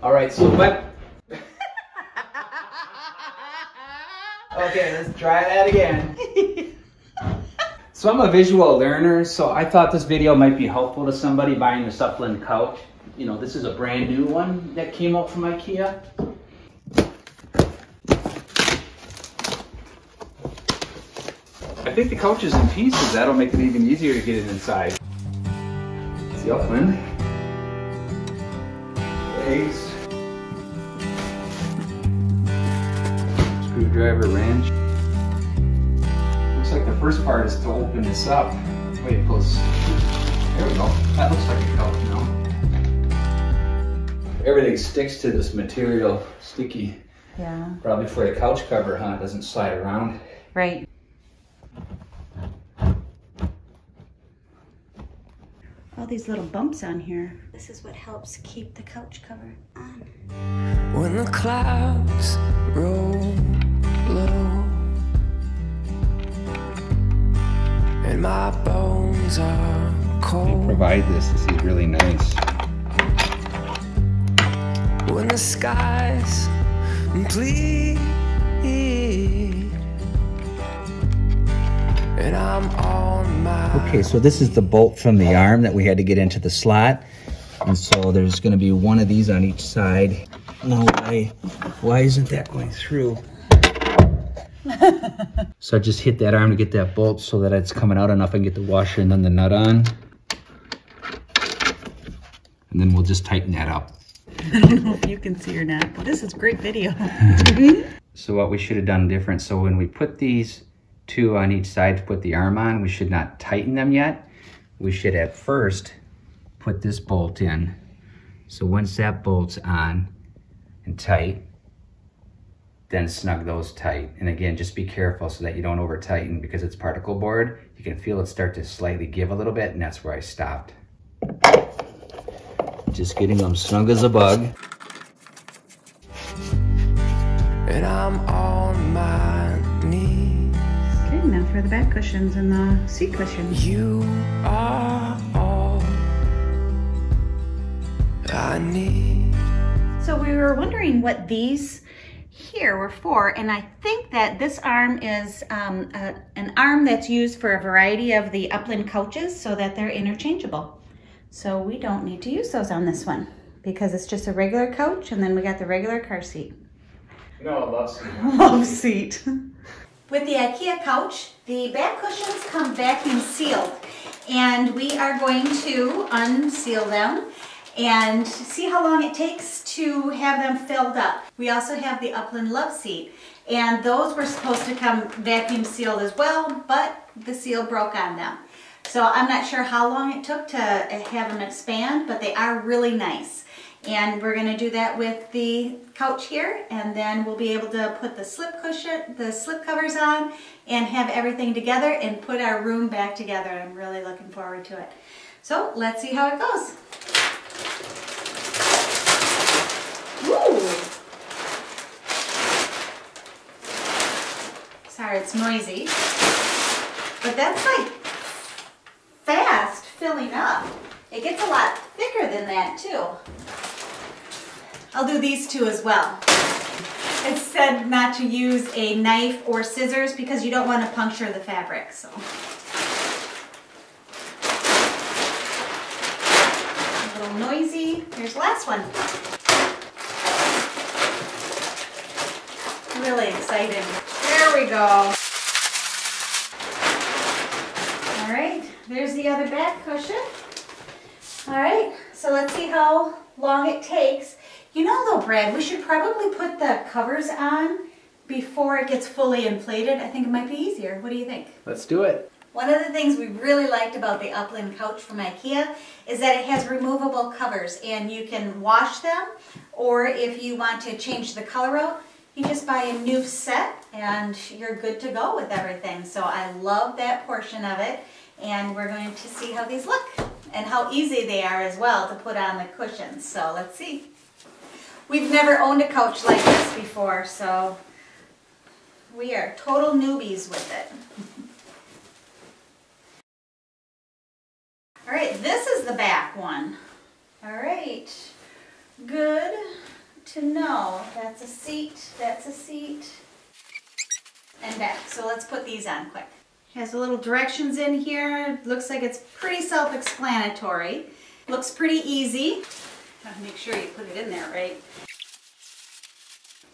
All right, so what? Okay, let's try that again. So I'm a visual learner, so I thought this video might be helpful to somebody buying this Uppland couch. You know, this is a brand new one that came out from Ikea. I think the couch is in pieces. That'll make it even easier to get it inside. It's the Uppland. Legs. Screwdriver, wrench. Looks like the first part is to open this up. Wait, it goes. There we go. That looks like a couch now. Everything sticks to this material, sticky. Yeah. Probably for a couch cover, huh? It doesn't slide around. Right. All these little bumps on here. This is what helps keep the couch cover on. When the clouds roll low and my bones are cold. They provide this. This is really nice. When the skies bleed and I'm on my... Okay, so this is the bolt from the arm that we had to get into the slot. And so there's going to be one of these on each side. Now, why isn't that going through? So I just hit that arm to get that bolt so that it's coming out enough I can get the washer and then the nut on. And then we'll just tighten that up. I don't know if you can see or not, but this is great video. So what we should have done different, so when we put these two on each side to put the arm on, we should not tighten them yet. We should at first put this bolt in. So once that bolt's on and tight, then snug those tight. And again, just be careful so that you don't over tighten because it's particle board. You can feel it start to slightly give a little bit, and that's where I stopped. Just getting them snug as a bug. And I'm on my knees. Okay, now for the back cushions and the seat cushions. You are all I need. So we were wondering what these here were for, and I think that this arm is an arm that's used for a variety of the Uppland couches so that they're interchangeable. So we don't need to use those on this one because it's just a regular couch, and then we got the regular car seat. No, Loveseat. Loveseat. With the Ikea couch, the back cushions come vacuum sealed, and we are going to unseal them and see how long it takes to have them filled up. We also have the Uppland Loveseat, and those were supposed to come vacuum sealed as well, but the seal broke on them. So I'm not sure how long it took to have them expand, but they are really nice. And we're gonna do that with the couch here, and then we'll be able to put the slip covers on and have everything together and put our room back together. I'm really looking forward to it. So let's see how it goes. Ooh. Sorry, it's noisy, but that's like fast filling up. It gets a lot thicker than that too. I'll do these two as well. It said not to use a knife or scissors because you don't want to puncture the fabric. So a little noisy. Here's the last one. Really excited. There we go. All right, there's the other back cushion. All right, so let's see how long it takes. You know though, Brad, we should probably put the covers on before it gets fully inflated. I think it might be easier. What do you think? Let's do it. One of the things we really liked about the Uppland couch from Ikea is that it has removable covers, and you can wash them, or if you want to change the color out, you just buy a new set and you're good to go with everything. So I love that portion of it, and we're going to see how these look and how easy they are as well to put on the cushions. So let's see. We've never owned a couch like this before, so we are total newbies with it. All right, this is the back one. All right, good. to know. That's a seat, and back. So let's put these on quick. Has a little directions in here. Looks like it's pretty self-explanatory. Looks pretty easy. Gotta make sure you put it in there right.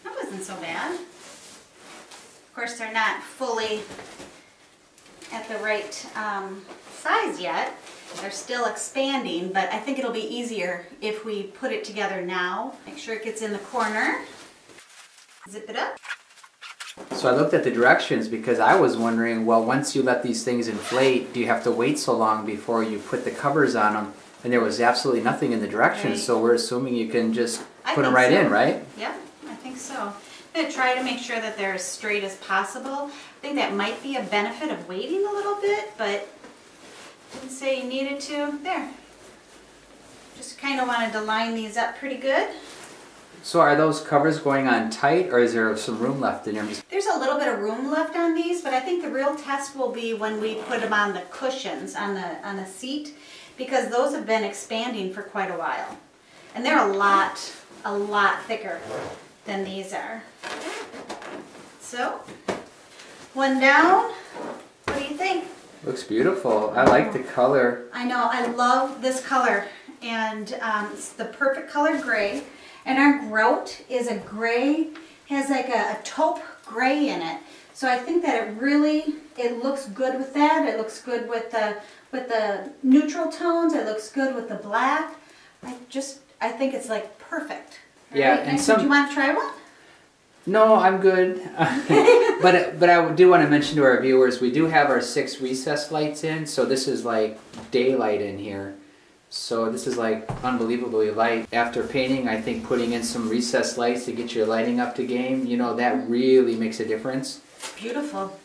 That wasn't so bad. Of course, they're not fully at the right size yet. They're still expanding, but I think it'll be easier if we put it together now. Make sure it gets in the corner. Zip it up. So I looked at the directions because I was wondering, well, once you let these things inflate, do you have to wait so long before you put the covers on them? And there was absolutely nothing in the directions, Right. so we're assuming you can just put them think right so. in, right? Yep, I think so. I'm going to try to make sure that they're as straight as possible. I think that might be a benefit of waiting a little bit, but didn't say you needed to. There. Just kind of wanted to line these up pretty good. So are those covers going on tight, or is there some room left in there? There's a little bit of room left on these, but I think the real test will be when we put them on the cushions on the seat, because those have been expanding for quite a while. And they're a lot thicker than these are. So, one down. What do you think? Looks beautiful. I like the color. I know, I love this color, and it's the perfect color gray. And our grout is a gray, has like a taupe gray in it. So I think that it looks good with that. It looks good with the neutral tones. It looks good with the black. I think it's like perfect. Yeah, right, and do you want to try one? No, I'm good. but I do want to mention to our viewers, we do have our 6 recessed lights in, so this is like daylight in here. So this is like unbelievably light. After painting, I think putting in some recessed lights to get your lighting up to game, you know, that really makes a difference. Beautiful.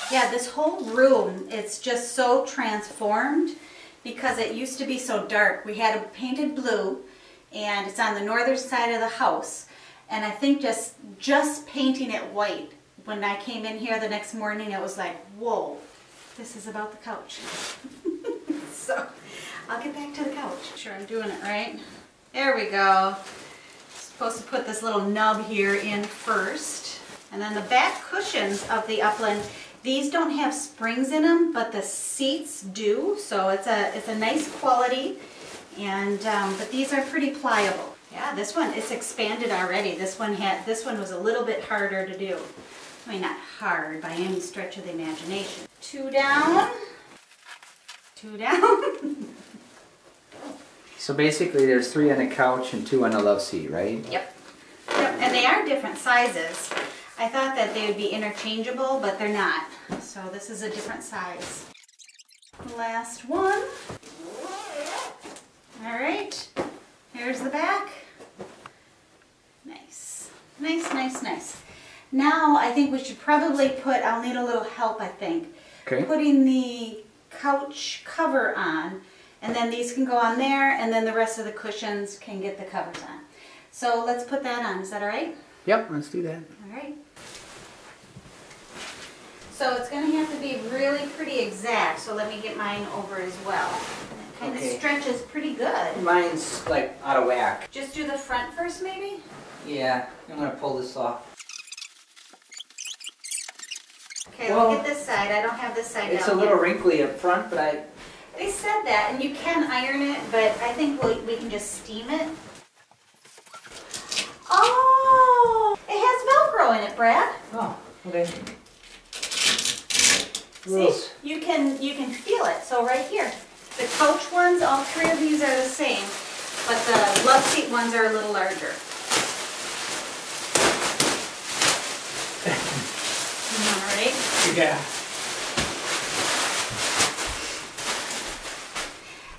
Yeah, this whole room, it's just so transformed because it used to be so dark. We had it painted blue, and it's on the northern side of the house. And I think just painting it white, when I came in here the next morning, it was like, whoa, this is about the couch. So, I'll get back to the couch. Sure, I'm doing it right. There we go. Supposed to put this little nub here in first. And then the back cushions of the Uppland, these don't have springs in them, but the seats do. So it's a nice quality, and but these are pretty pliable. Yeah, this one, it's expanded already. This one was a little bit harder to do. I mean, not hard by any stretch of the imagination. 2 down. 2 down. So basically there's 3 on the couch and 2 on the love seat, right? Yep. And they are different sizes. I thought that they would be interchangeable, but they're not. So this is a different size. Last one. All right. Here's the back. Nice. Nice, nice, nice. Now I think we should probably I'll need a little help, I think. Okay. Putting the couch cover on, and then these can go on there, and then the rest of the cushions can get the covers on. So let's put that on. Is that all right? Yep, let's do that. All right. So it's going to have to be really pretty exact, so let me get mine over as well. It kind of stretches pretty good. Mine's like out of whack. Just do the front first, maybe? Yeah, I'm gonna pull this off. Okay, look at this side. I don't have this side It's down a little yet. wrinkly up front, but They said that, and you can iron it, but I think we can just steam it. Oh, it has Velcro in it, Brad. Oh, okay. See, you can feel it. So right here, the couch ones, all 3 of these are the same, but the love seat ones are a little larger. All right. Yeah.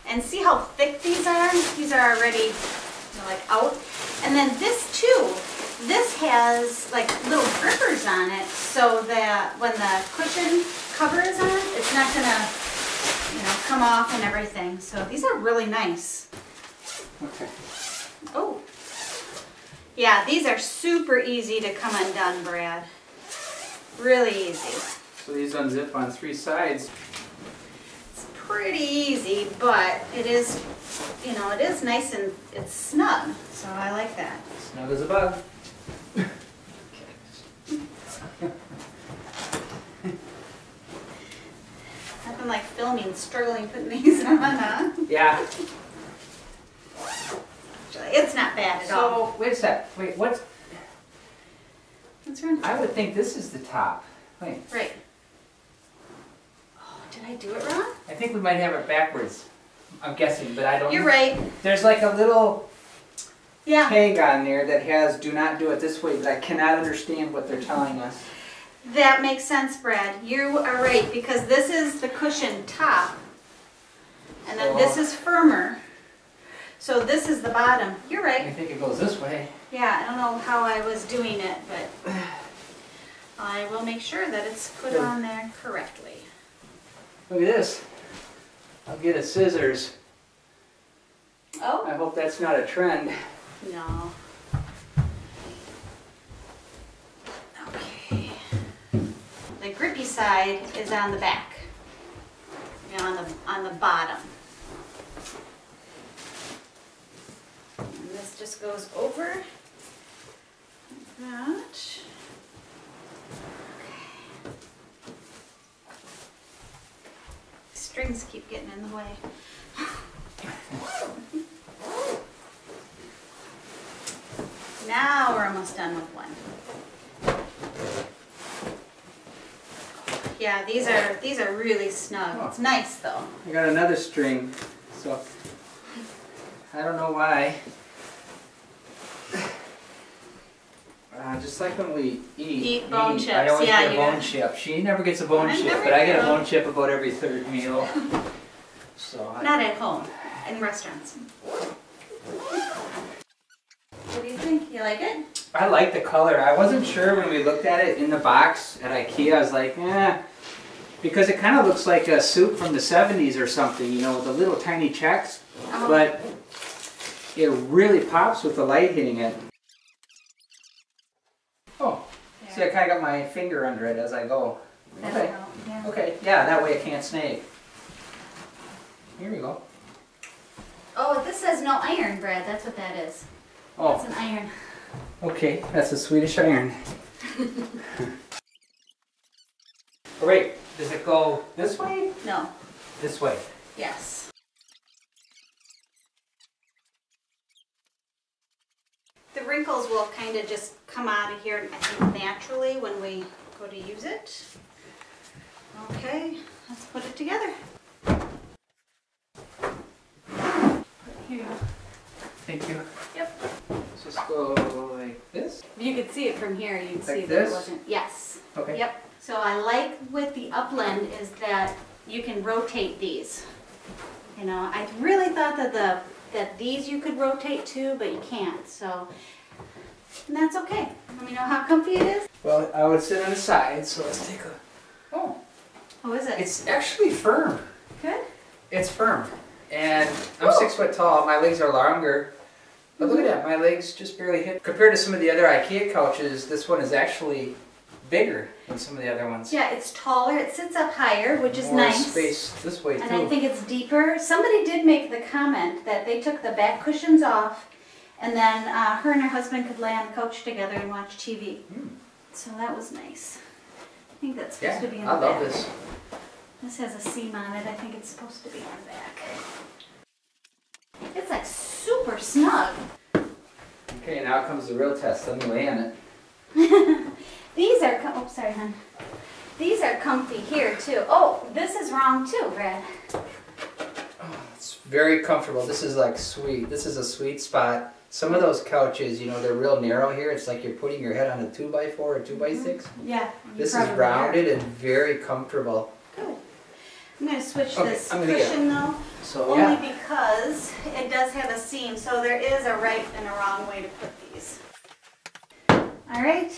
And see how thick these are? These are already like out. And then this too, this has like little grippers on it, so that when the cushion cover is on, it's not gonna, come off and everything. So these are really nice. Okay. Oh. Yeah, these are super easy to come undone, Brad. Really easy. So these unzip on 3 sides. It's pretty easy, but it is, you know, it is nice and it's snug, so I like that. Snug as a bug. Nothing like filming, struggling putting these on, huh? Yeah. It's not bad at all. So, wait a sec. Wait, what's... What's wrong? I would think this is the top. Wait. Right. Oh, did I do it wrong? I think we might have it backwards. I'm guessing, but I don't know. You're right. There's like a little Yeah. tag on there that has do not do it this way, but I cannot understand what they're telling us. That makes sense, Brad. You are right, because this is the cushion top, and then this is firmer. So this is the bottom. You're I right. think it goes this way. Yeah, I don't know how I was doing it, but I will make sure that it's put on there correctly. Look at this. I'll get a scissors. Oh, I hope that's not a trend. no. Okay. The grippy side is on the back, you know, on the bottom. And this just goes over like that. Okay. Strings keep getting in the way. Now we're almost done with one. Yeah, these are really snug. Oh. It's nice though. I got another string, so I don't know why. Just like when we Eat bone I chips, always yeah, get a you bone got- chip. She never gets a bone I chip, never but I get a do. bone chip about every third meal. So Not at home, in restaurants. What do you think? You like it? I like the color. I wasn't sure when we looked at it in the box at Ikea. I was like, because it kind of looks like a suit from the 70s or something, you know, with the little tiny checks. Oh. But it really pops with the light hitting it. Oh, see, I kind of got my finger under it as I go. That'll Okay. help, yeah. Okay, yeah, that way it can't snake. Here we go. Oh, this says no iron, Brad. That's what that is. Oh, It's an iron. okay, that's a Swedish iron. Oh, wait, does it go this way? No. This way. Yes. The wrinkles will kind of just come out of here, I think, naturally when we go to use it. Okay, let's put it together. Here you go. Thank you. Yep. Let's just go like this. If you could see it from here, you'd see Like that it this? wasn't. Yes. Okay. Yep. So I like with the Uppland is that you can rotate these. You know, I really thought that these you could rotate too, but you can't. So, and that's okay. Let me know how comfy it is. Well, I would sit on the side, so let's take a... Oh, Oh, is it? it's actually firm. Good. It's firm. And I'm 6 foot tall, my legs are longer. But look at that, my legs just barely hit. Compared to some of the other Ikea couches, this one is actually bigger than some of the other ones. Yeah, it's taller. It sits up higher, which is More nice. space this way too. And I think it's deeper. Somebody did make the comment that they took the back cushions off, and then her and her husband could lay on the couch together and watch TV. So that was nice. I think that's supposed to be in the I back. love this. This has a seam on it. I think it's supposed to be on the back. It's like super snug. Okay, now comes the real test. Let me lay on it. These are, oh, sorry, hon. These are comfy here too. Oh, this is wrong too, Brad. It's very comfortable. This is like sweet. This is a sweet spot. Some of those couches, you know, they're real narrow here. It's like you're putting your head on a 2x4 or 2x6. Yeah. This is rounded and very comfortable. Good. I'm going to switch Okay, this I'm gonna get cushion though, So only yeah. because it does have a seam, so there is a right and a wrong way to put these. All right,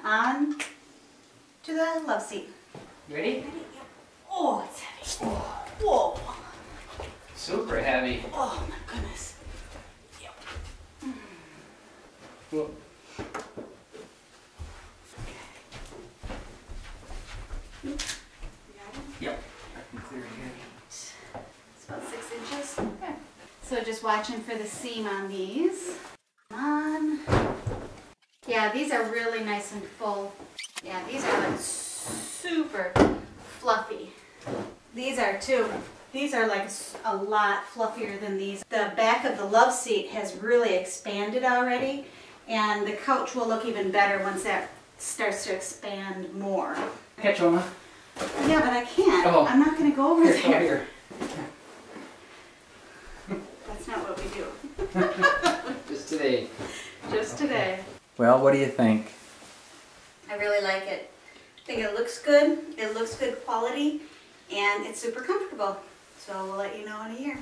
on to the Loveseat. You ready? Ready? Yep. Oh, it's heavy. Whoa. Super heavy. Oh my goodness. Yep. Well, You got it? yep. I can clear it here. So just watching for the seam on these. Come on. Yeah, these are really nice and full. Yeah, these are like super fluffy. These are too. These are like a lot fluffier than these. The back of the Loveseat has really expanded already, and the couch will look even better once that starts to expand more. Catch Oma. Yeah, but I can't. Oh. I'm not going to go over Here, there. go here. That's not what we do. Just today. Just today. Well, what do you think? I really like it. I think it looks good. It looks good quality, and it's super comfortable. So we'll let you know in a year.